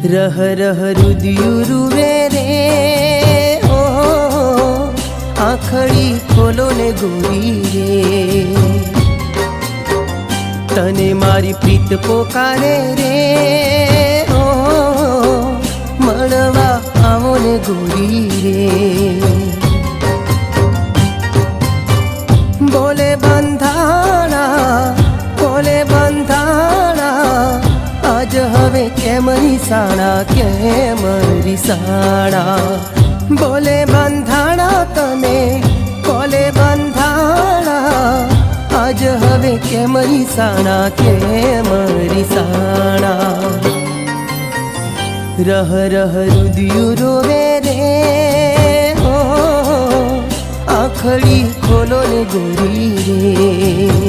રહ રહ રુદિયું રૂવે રે ઓ આંખડી ખોલો ને ગોરી રે તને મારી પ્રીત પોકારે રે ઓ મળવા આવો ને ગોરી રે બોલે બંધાણા આજ હવે કેમ રીસાણા બોલે બંધાણા તને બોલે બંધાણા આજ હવે કેમ રીસાણા રહ રહ રુદિયું રોવે રે ઓ આંખડી ખોલો ને ગોરી રે